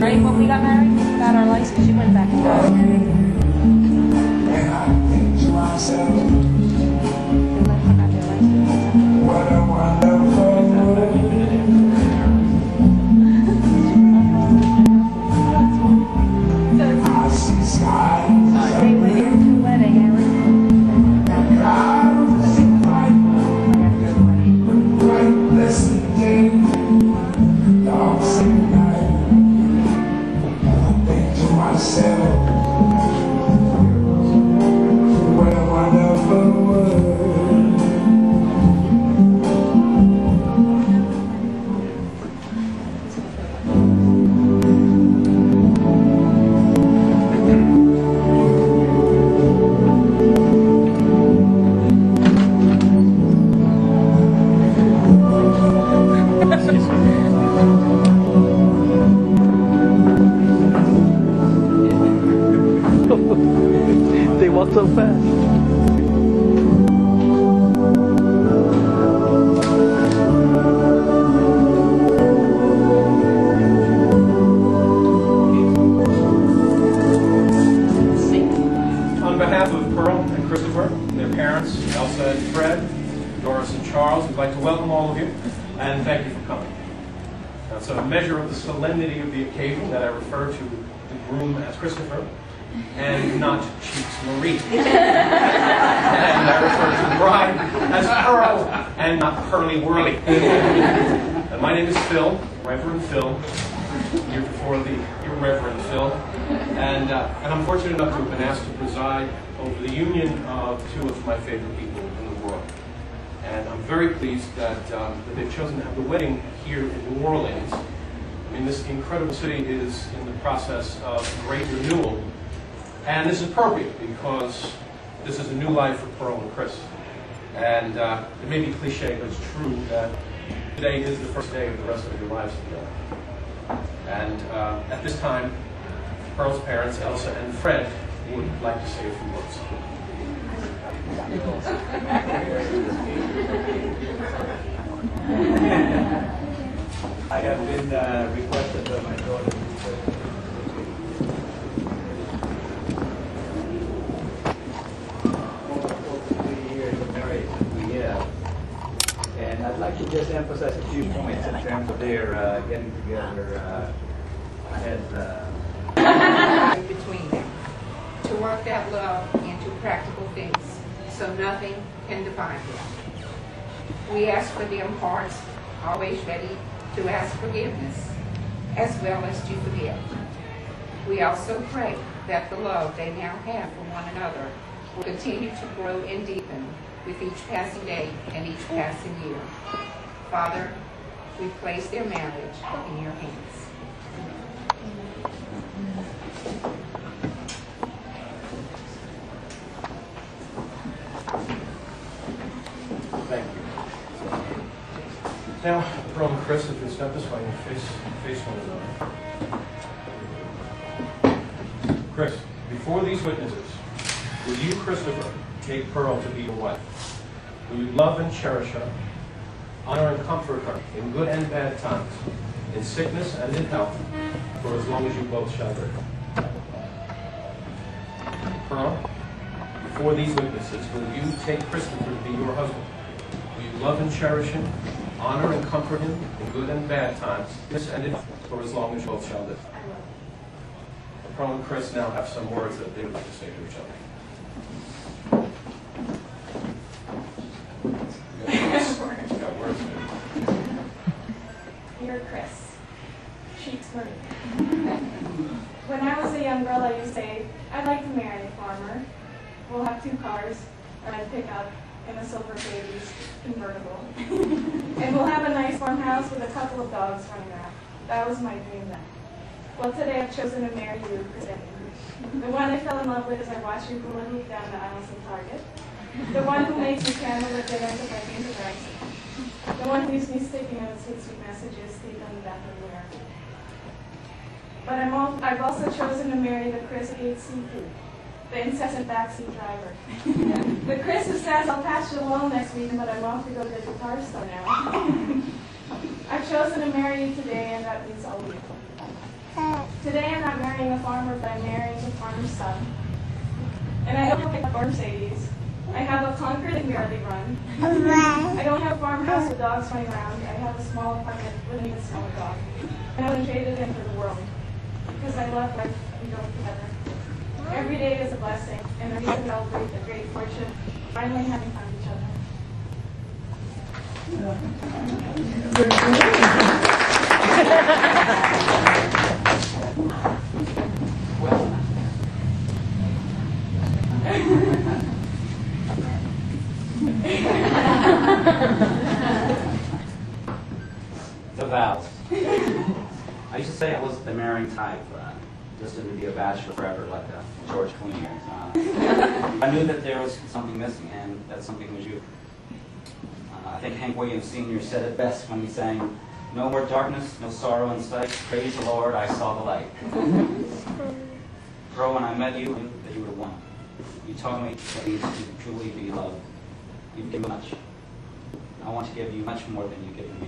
Right when we got married, we got our license, she went back and got it. And I think to myself, They let her have their license. what a wonderful world. I see skies. They went to the wedding, Clouds of white, bright, blessed day, dark, same night. I think to myself, what a wonderful world. They walk so fast. On behalf of Pearl and Christopher, and their parents, Elsa and Fred, Doris and Charles, we'd like to welcome all of you and thank you for coming. Now, it's a measure of the solemnity of the occasion that I refer to the groom as Christopher and not Cheeks Marie. And I refer to the bride as Pearl and not Pearly Whirly. And my name is Phil, Reverend Phil, here before the irreverent Phil. And I'm fortunate enough to have been asked to preside over the union of two of my favorite people in the world. And I'm very pleased that they've chosen to have the wedding here in New Orleans. I mean, this incredible city is in the process of great renewal. And this is appropriate because this is a new life for Pearl and Chris. And it may be cliche, but it's true that today is the first day of the rest of your lives together. And at this time, Pearl's parents, Elsa and Fred, would like to say a few words. I have been requested by my daughter to and I'd like to just emphasize a few points in terms of their getting together in between them, to work that love into practical things, so nothing can divide them. We ask for their hearts, always ready to ask forgiveness, as well as to forgive. We also pray that the love they now have for one another will continue to grow and deepen with each passing day and each passing year. Father, we place their marriage in your hands. Thank you. Now, Pearl and Chris, if you step this way and face one another. Chris, before these witnesses, will you, Christopher, take Pearl to be your wife? Will you love and cherish her, honor and comfort her in good and bad times, in sickness and in health, for as long as you both shall live? Pearl, before these witnesses, will you take Christopher to be your husband? Will you love and cherish him, honor and comfort him in good and bad times, and in for as long as you both shall live? Pearl and Chris now have some words that they would like to say to each other. Dear Chris, Cheeks Marie. When I was a young girl, I used to say, I'd like to marry a farmer. We'll have 2 cars, a red pickup, and a silver baby's convertible. And we'll have a nice farmhouse with a couple of dogs running around. That was my dream then. Well, today I've chosen to marry you, Chris. The one I fell in love with as I watched you hula hoop down the aisles of Target. The one who makes me candlelit dinner with my favorite rice. The one who gives me sticky notes with sweet messages taped on the back of the mirror. But I've also chosen to marry the Chris who hates seafood, the incessant backseat driver. The Chris who says, I'll pass you along next week, but I'm off to go to the guitar store now. I've chosen to marry you today, and that means all of you. Today I'm not marrying a farmer, but I'm marrying a farmer's son. And I hope I'll pick up a Mercedes. I have a Concord that can barely run. I don't have a farmhouse with dogs running around. I have a small apartment with an even smaller dog. And I wouldn't trade it in for the world. Because I love life and go together. Every day is a blessing, and we celebrate the great fortune of finally having found each other. The vows. I used to say I wasn't the marrying type, destined to be a bachelor forever like George Clooney. I knew that there was something missing, and that something was you. I think Hank Williams Sr. said it best when he sang, "No more darkness, no sorrow in sight. Praise the Lord, I saw the light." Pearl, when I met you, I knew that you were one. You taught me that you truly be loved. You've given much. I want to give you much more than you've given me.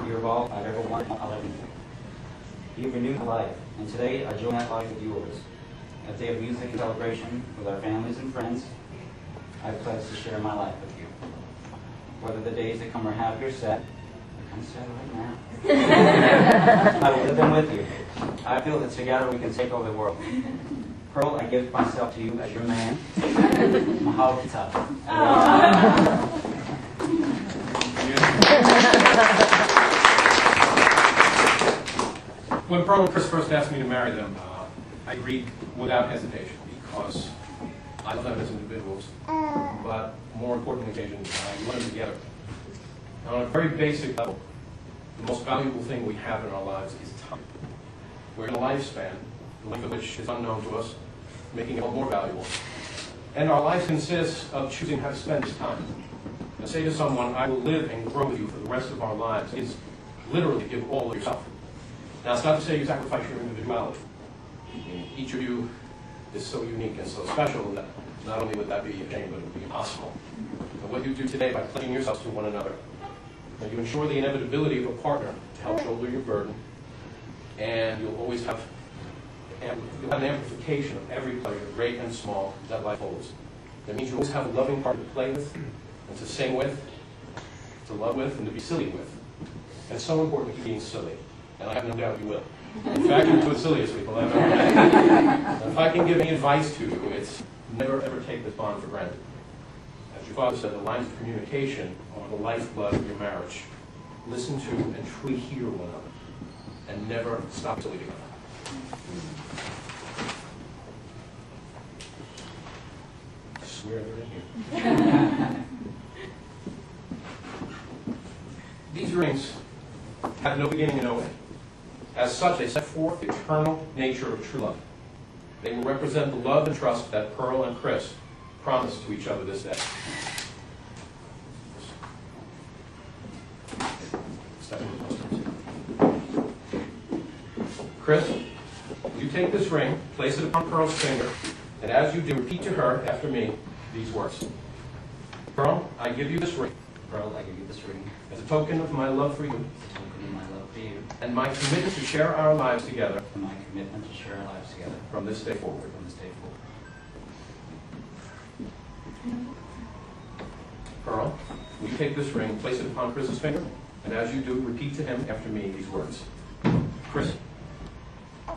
You're all I've ever wanted, I'll ever need. You've renewed my life, and today I join that life with yours. A day of music and celebration with our families and friends, I pledge to share my life with you. Whether the days that come are happy or sad, they're kind of sad right now. I will live them with you. I feel that together we can take over the world. Pearl, I give myself to you as your man. Mahalo Kitapa. When Pearl and Chris first asked me to marry them, I agreed without hesitation because I love them as individuals, but more important occasions, I love them together. On a very basic level, the most valuable thing we have in our lives is time. We're in a lifespan, the length of which is unknown to us, making it all more valuable. And our life consists of choosing how to spend this time. To say to someone, I will live and grow with you for the rest of our lives, is literally give all of yourself. Now, it's not to say you sacrifice your individuality. Each of you is so unique and so special that not only would that be a shame, but it would be impossible. And what you do today by pledging yourselves to one another, and you ensure the inevitability of a partner to help shoulder your burden, and you'll always have, you'll have an amplification of every pleasure, great and small, that life holds. That means you always have a loving partner to play with, and to sing with, to love with, and to be silly with. And it's so important to keep being silly. And I have no doubt you will. In fact, you're the silliest people I've ever met. And if I can give any advice to you, it's never ever take this bond for granted. As your father said, the lines of communication are the lifeblood of your marriage. Listen to and truly hear one another. And never stop silly together. I swear they're in here. These rings have no beginning and no end. As such, they set forth the eternal nature of true love. They will represent the love and trust that Pearl and Chris promised to each other this day. Chris, you take this ring, place it upon Pearl's finger, and as you do, repeat to her after me these words. Pearl, I give you this ring. Pearl, I give you this ring. As a token of my love for you. As a token of my love for you. And my commitment to share our lives together. And my commitment to share our lives together. From this day forward. From this day forward. Pearl, will you take this ring, place it upon Chris's finger, and as you do, repeat to him after me these words. Chris,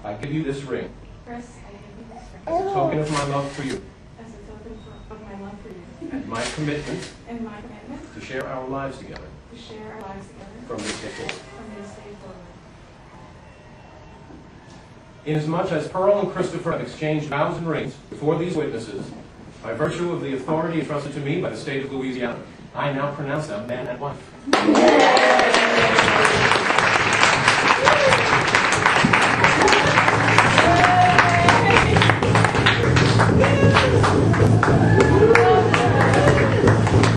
I give you this ring. Chris, I give you this ring. As a token of my love for you. As a token of my love for you. And my commitment. And my commitment. To share our lives together. To share our lives together. From this day forward. From this day forward. Inasmuch as Pearl and Christopher have exchanged vows and rings before these witnesses, by virtue of the authority entrusted to me by the state of Louisiana, I now pronounce them man and wife. Yay!